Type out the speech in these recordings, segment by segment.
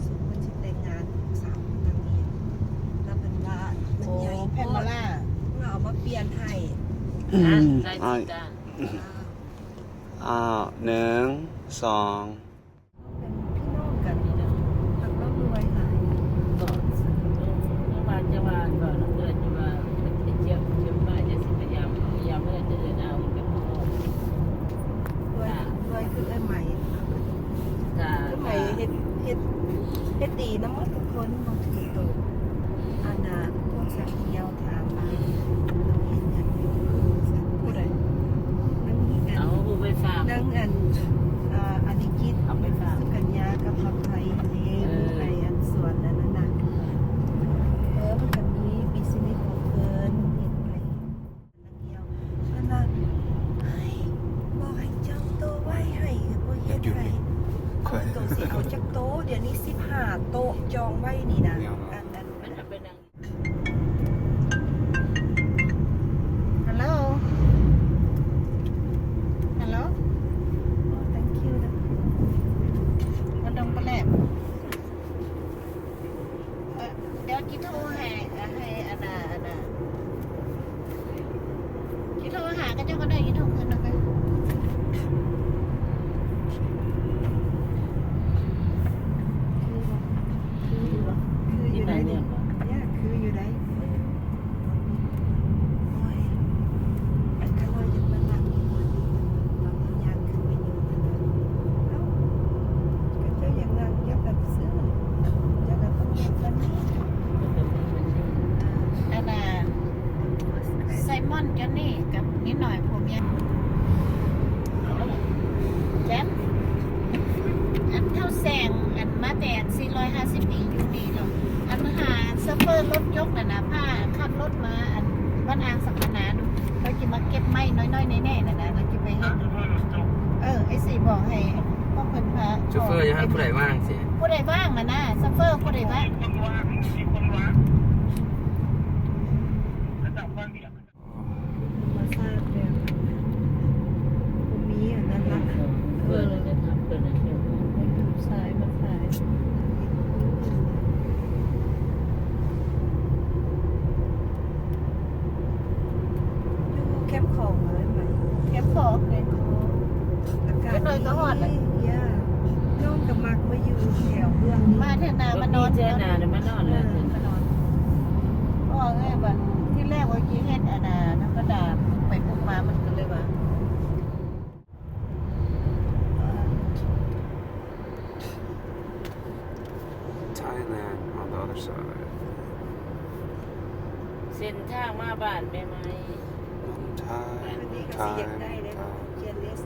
สุขมันสิแต่งงานสาวทางนี้แล้วเป็นว่ามันใหญ่แพนมาล่าเราเอามาเปลี่ยนให้ได้จ้าหนึ่งสองเป็นพี่น้องกันนี่นะทำแล้วรวยหายก่อนเมื่อวานจะวานก่อนเมื่อจะว่าเป็นเจียวมาจะสิพยายามเมื่อจะเดินเอาเป็นพ่อรวยคือไอ้ใหม่ไอ้ใหม่เฮ็ดดีนะมั้งทุกคนมองถือตัวอาณาพวกสักเดียวถามมาเราเห็นอย่างนี้ผู้ใดนั่งนี่กัน เอาไปฝาก นั่งอันนี้คิด เอาไปฝาก กัญญากับลำไพนี่ไปอันส่วนนั้นนะมันก็มีบิสเนสของเพิ่นเห็นไปนักเดียวอันนั้นให้บอกให้จองโต๊ะไว้ให้บ่เฮ็ดให้ตัวสิเอาจักโต๊ะเดี๋ยวนี้15โต๊ะจองไว้นี่นะอันนั้น มันจะเป็นยังฮัลโหลฮัลโหล thank you นะมันดงปลาแหลกเดี๋ยวกิโทรให้อันน่ะกิโทรหาก็เจ้าก็ได้กิโทรคืนนะไปคืออยู่ไหนเนี่ยคืออยู่ไหนโอ้ยอันข้างนอกยังมันหนักอีกกว่านี้ตอนที่ยางขึ้นไปอยู่เอ้าก็เจ้าอย่างนั้นอยากแบบซื้ออยากแบบต้องเก็บกันนี่อันน่ะไซมอนจอนนี่กับนิดหน่อยผมยังแจ๊บอันเท่าแสงอันมาแต่450ปีอยู่นี่หรอกอันหาซัฟเฟอร์รถยกน่ะนะผ้าขับรถมาอันบ้านอ่างสักนาดูเราจะมาเก็บไม้น้อยๆแน่ๆน่ะนะเราจะไปเฮ็ดไอ้สี่บอกให้พวกเพิ่นพา โชเฟอร์ยังให้ผู้ใดว่างสิ ผู้ใดบ้างน่ะนะซัฟเฟอร์ผู้ใดบ้างมาทราบแล้วมีอันนั้นละ เพื่อนเลยจะทำเพื่อนเลยเชื่อ สายมาสายอยู่แคมป์ของอะไรไหมแคมป์ของเลยอากาศดีย่าน้องกับมักมาอยู่แถวเบื้องนี้มาเทนามานอน เจอหนาเนี่ยมานอนเลย มานอนพ่อไงบ้านที่แรกว่ากี้เฮ็ดอาณาน้ำกระดาษไปปุ๊บมามันก็เลยว่าThailand on the other side เส้นทางมาบ้านแม่ไม้ วันนี้ก็สิอยากได้เลยเจนเลส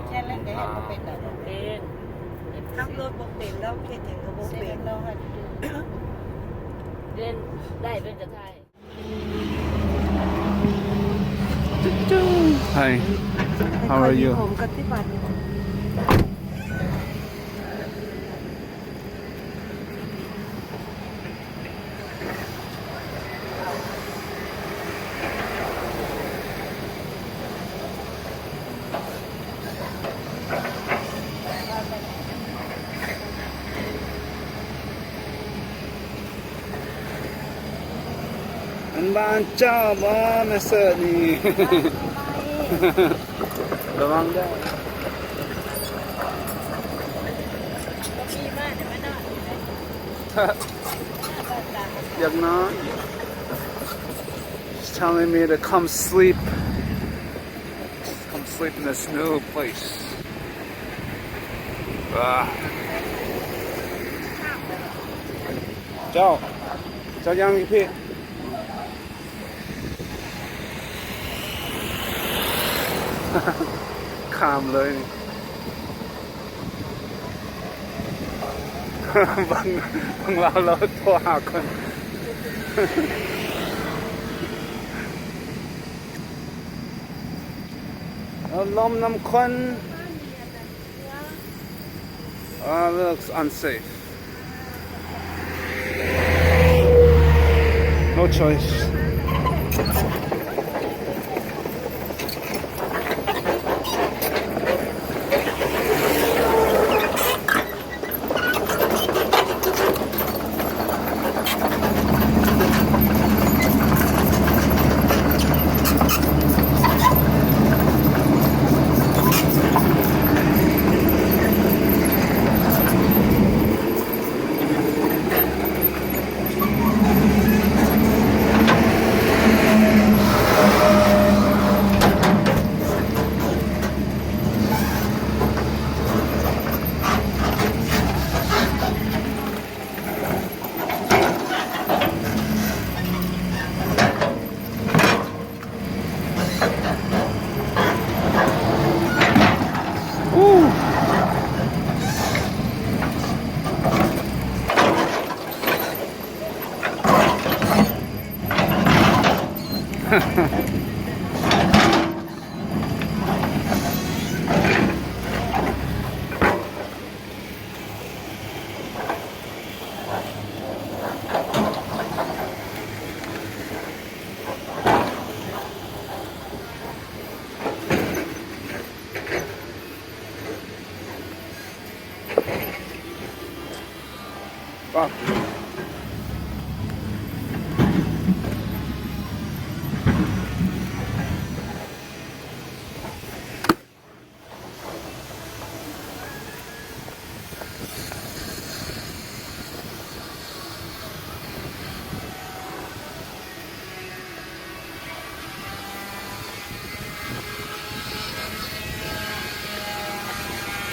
เจนเลสได้บ่เป็นแล้ว เป็น ขับรถบ่เป็นแล้วเฮ็ดหยังก็บ่เป็นแล้วค่ะ เล่นได้เป็นกระไทย Hi how are you ผมกับที่บ้านนี่มันบ้านเจ้าบ้าแม่เสิร์ตนี่ระวังได้อย่างน้อย She's telling me to come sleep in this new place เจ้ายังอีกพี่ขามเลยบางเราโทรหาคนลมน้ำคน looks unsafe no choice fuck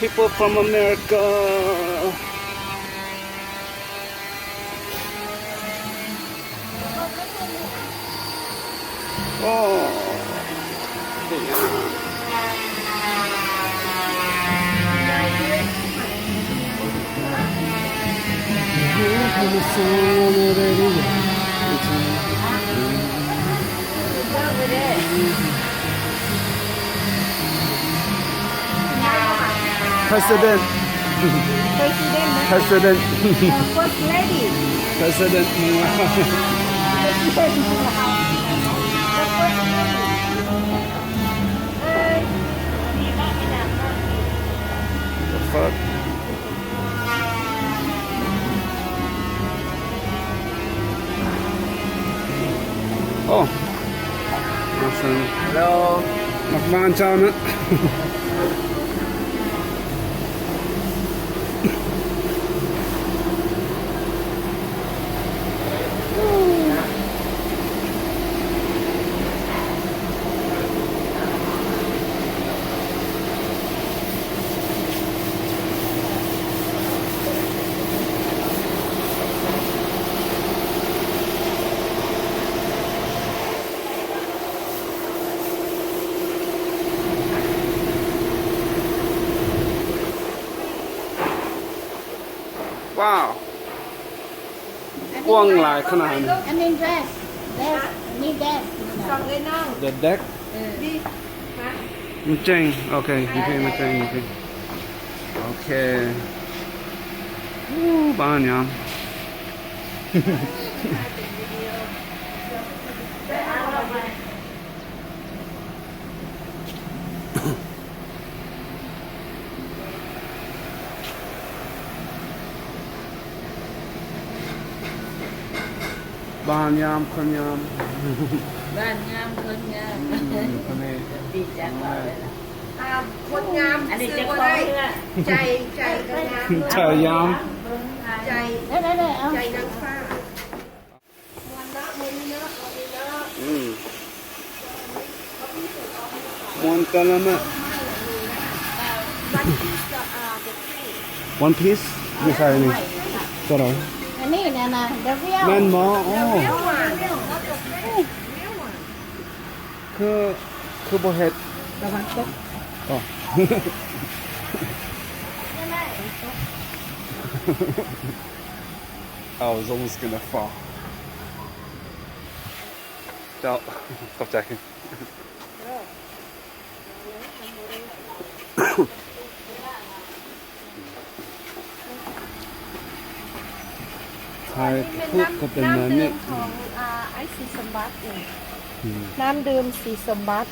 people from America. Oh, President. President. First lady President. The fuck? Oh. Hello. Nakmaan sana. Wow. กว้างหลายขนาดนี้ อันนี้ dress นี่ dress สองเลยน้อง The deck ดีฮะ มันเจ๋งโอเคมันเจ๋งมันเจ๋งโอเคโอเคบ้านยังบ้านยามคนยาม บ้านงามคนงาม คนนี้ ดีจังเลยล่ะ คนงาม อันนี้ ซื้ จะ อ ข บ่ อ ได้ เพื่อ ใจก็งาม ชายยาม ใจ ได้เอา ใจนางฟ้าวันละมื้อนี้เนาะวันนี้เนาะมวนกันแล้วมั้ย วันที่จะเด็กที่ One piece ไม่ใช่นี่เท่าไหร่ อันนี้เนี่ยนะเดี๋ยวเบี้ยว แม่นหมออ๋อ เลี้ยวหวานเลี้ยวหวาน คือบ่เฮ็ด ระวังตก อ๋อ I was almost gonna fall เจ้าขอบใจไทยพูดก็เป็นแบบนี้ ของไอซีสมบัติน้ำดื่มสีสมบัติ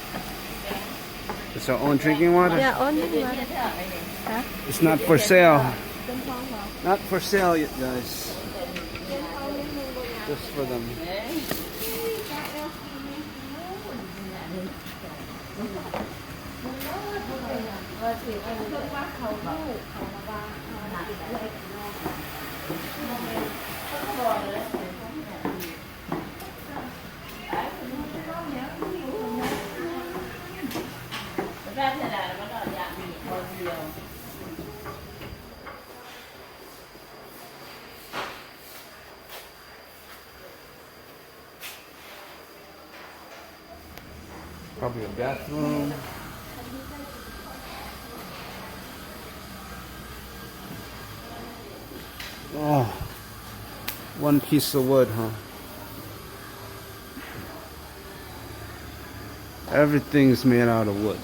It's our own drinking water. Yeah, only one. It's not for sale. Not for sale yet, guys. Just for them. Probably a bathroom. Oh, one piece of wood, huh? Everything's made out of wood.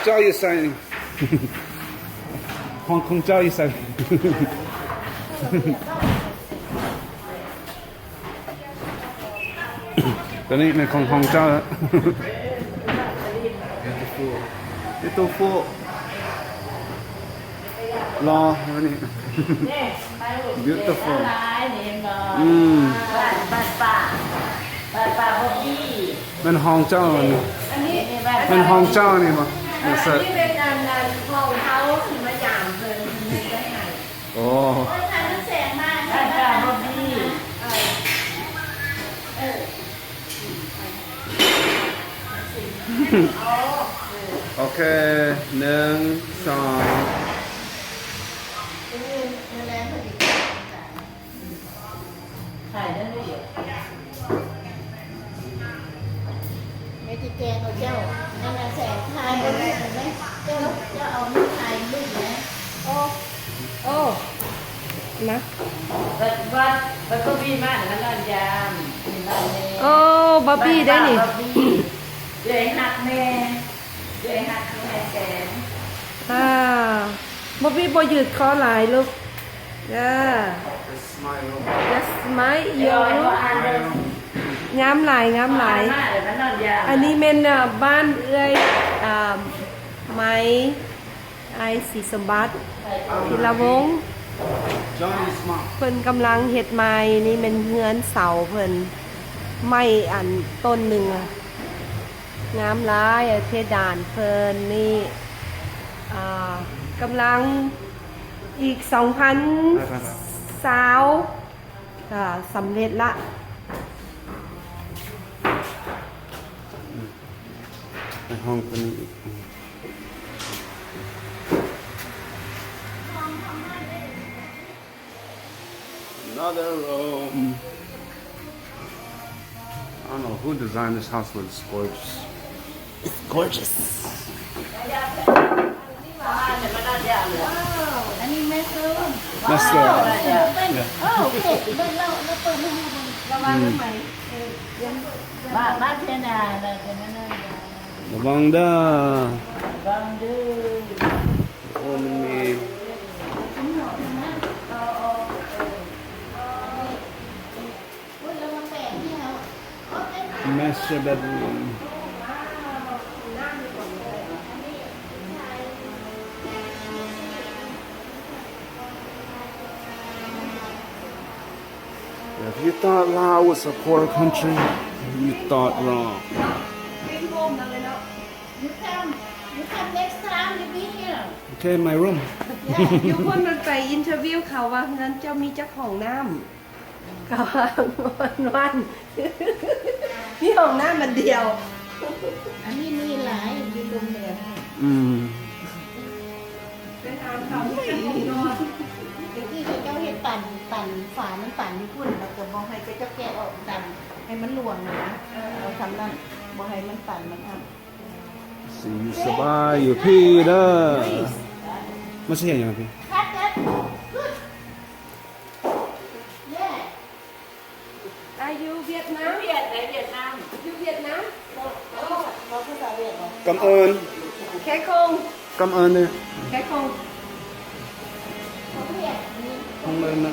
เจ้าอยู่ใส่ของเจ้าอยู่ใส่ตอนนี้ในของเจ้าแล้วนี่ตัวฟูรอวันนี้ beautiful บ้านป่าพอดี มันห้องเจ้านี่ อันนี้ มันห้องเจ้านี่มั้งเสร็จ นี่เป็นงานของเขาคือมาอย่างเพิ่นมีได้ไง โอ้ ทานแสงมาก บ้านป่าพอดี โอเค1 2ถ่ายได้เลย ไม่ติแกงเอาเจ้านั่นน่ะแสงทายบ่ได้ไหมเจ้าเอามาถ่ายรูปนะโอ้นะ บัดก็บีมากนั่นร้านยามร้านนี้ โอ้บ๊อบบี้ได้นี่ เดี๋ยวหักแม่เดี๋ยวหักแม่แสน บ๊อบบี้บ่ยืดคอหลายลูกจ้า just smile เดี๋ยว you อ่านเลย งามหลาย มากเลยนั่นร้านยาม อันนี้เป็นบ้านเอื้อยไม้ไอสีสมบัติพิละวงศ์ Johnny Smart เพิ่นกำลังเฮ็ดไม้นี่เป็นเฮือนเสาเพิ่นไม้อันต้นหนึ่งอะงามหลายเพดานเพิ่นนี่กำลังอีก 2,000 สาวสำเร็จละ ในห้องตัวนี้อีก Another room. I don't know who designed this house, but it's gorgeous. It's gorgeous. อันนี้แม่ซื้อ That's the โอเคเบิ่งเราเปิดให้ดูระวังไหม บ้านเทียนาเลยเป็นนั่นเลย ระวังเด้อ บังดื้อ โอ้มันมี master bedroom. If you thought Laos was a poor country, you thought wrong. You come next time you be here Okay, my room. อยู่คนมันไปอินเทอร์วิวเขาว่างั้นเจ้ามีเจ้าของน้ำเขาว่าวันมีห้องน้ำมันเดียว อันนี้มีหลายอยู่ตรงเดียว ไปถามเขาที่เป็นห้องนอนเดี๋ยวที่เจ้าเห็นปั่นฝามันปั่นที่พุ่นแล้วก็บอกให้เจ้าแกะออกดันให้มันหลวงนะเราทำนั่นบอกให้มันปั่นมันทำ See you สบายอยู่พี่เด้อไม่ใช่อย่างพี่ Cut that. Good. Yeah. Are you Vietnam? เวียดนาม You Vietnam? เราภาษาเวียดเหรอก ำเอิญ แค่คง กำเอิญเนี่ย แค่คง ห้องเอิญนะ